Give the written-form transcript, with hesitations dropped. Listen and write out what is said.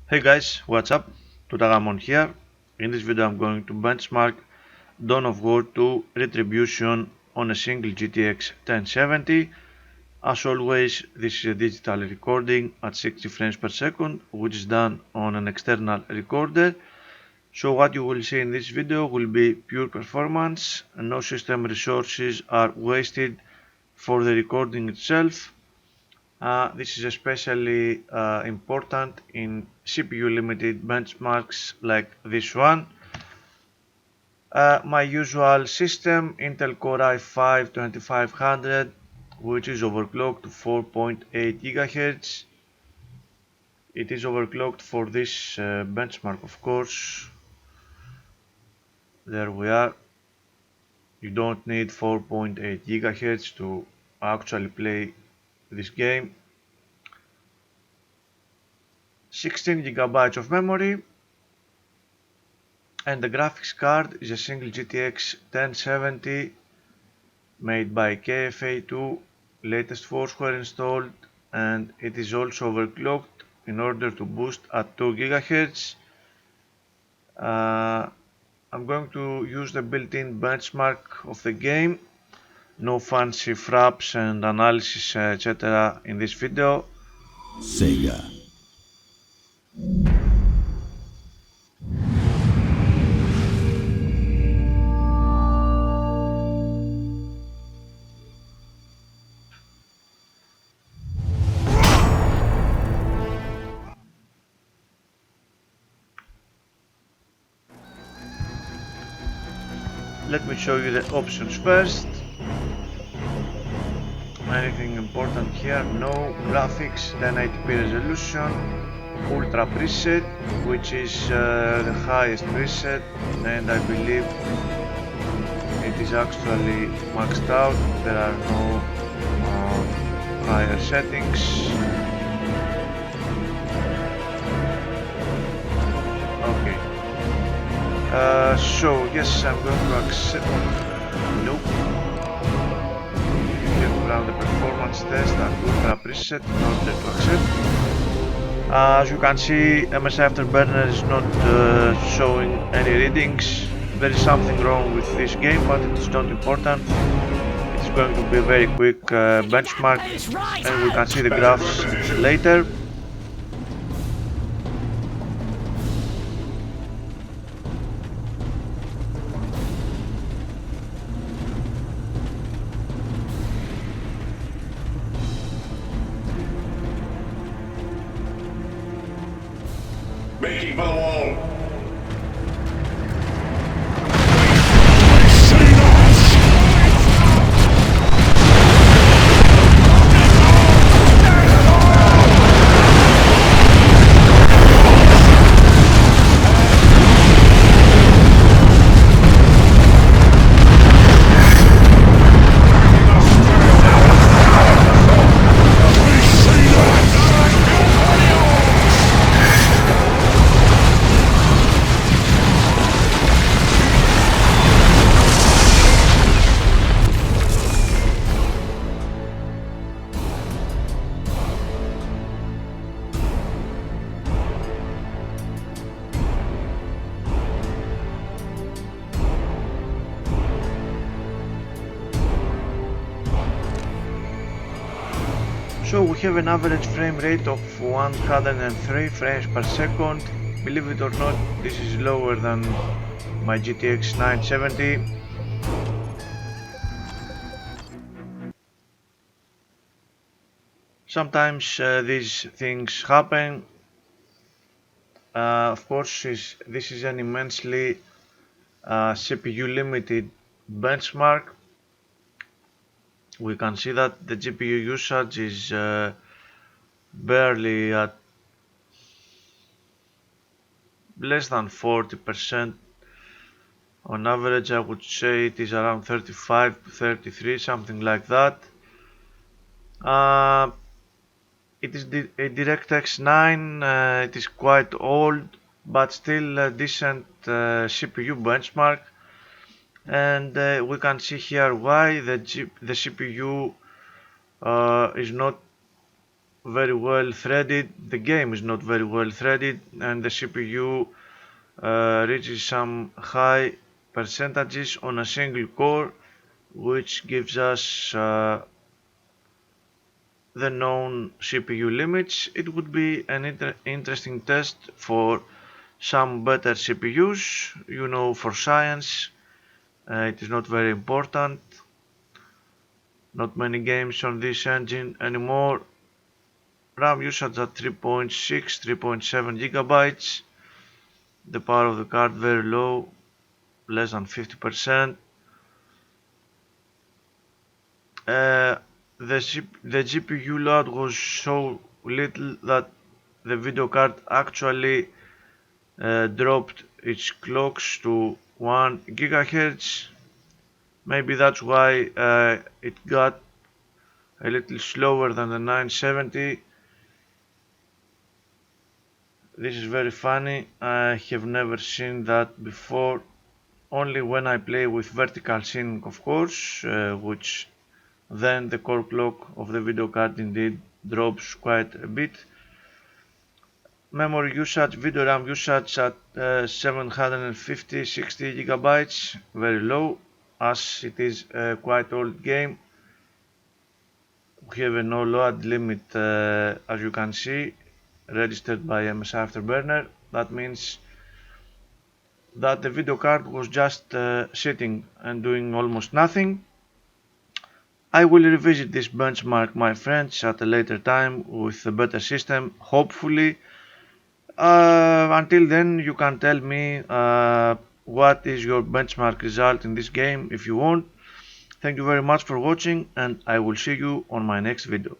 Hey guys, what's up? Tutagamon here. In this video I'm going to benchmark Dawn of War II Retribution on a single GTX 1070. As always, this is a digital recording at 60 frames per second, which is done on an external recorder. So what you will see in this video will be pure performance, and no system resources are wasted for the recording itself. This is especially important in CPU limited benchmarks like this one. My usual system, Intel Core i5 2500, which is overclocked to 4.8 GHz. It is overclocked for this benchmark, of course. There we are. You don't need 4.8 GHz to actually play this game. 16 GB of memory, and the graphics card is a single GTX 1070 made by KFA2, latest firmware installed, and it is also overclocked in order to boost at 2 GHz. I'm going to use the built-in benchmark of the game, no fancy fraps and analysis etc. in this video. Sega. Let me show you the options first. Anything important here? No. Graphics, 1080p resolution, ultra preset, which is the highest preset, and I believe it is actually maxed out. There are no higher settings. Okay. So yes, I'm going to accept. Nope. Run the performance test at ultra preset in order to accept. As you can see, MSI Afterburner is not showing any readings. There is something wrong with this game, but it is not important. It's going to be a very quick benchmark, and we can see the graphs later. Making for the wall. So we have an average frame rate of 103 frames per second. Believe it or not, this is lower than my GTX 970. Sometimes these things happen. Of course, this is an immensely CPU limited benchmark. We can see that the GPU usage is barely at less than 40%. On average, I would say it is around 35 to 33, something like that. It is a DirectX 9, it is quite old, but still a decent CPU benchmark. And we can see here why the CPU is not very well threaded. The game is not very well threaded, and the CPU reaches some high percentages on a single core, which gives us the known CPU limits. It would be an interesting test for some better CPUs. You know, for science, it is not very important. Not many games on this engine anymore. RAM usage at 3.6, 3.7 gigabytes. The power of the card very low, less than 50%. The GPU load was so little that the video card actually dropped its clocks to 1 GHz. Maybe that's why it got a little slower than the 970. This is very funny. I have never seen that before. Only when I play with vertical sync, of course, which then the core clock of the video card indeed drops quite a bit. Memory usage, video RAM usage at 750-60 gigabytes, very low, as it is a quite old game. We have a no load limit, as you can see, registered by MSI Afterburner. That means that the video card was just sitting and doing almost nothing. I will revisit this benchmark, my friends, at a later time with a better system, hopefully. Until then, you can tell me what is your benchmark result in this game if you want. Thank you very much for watching, and I will see you on my next video.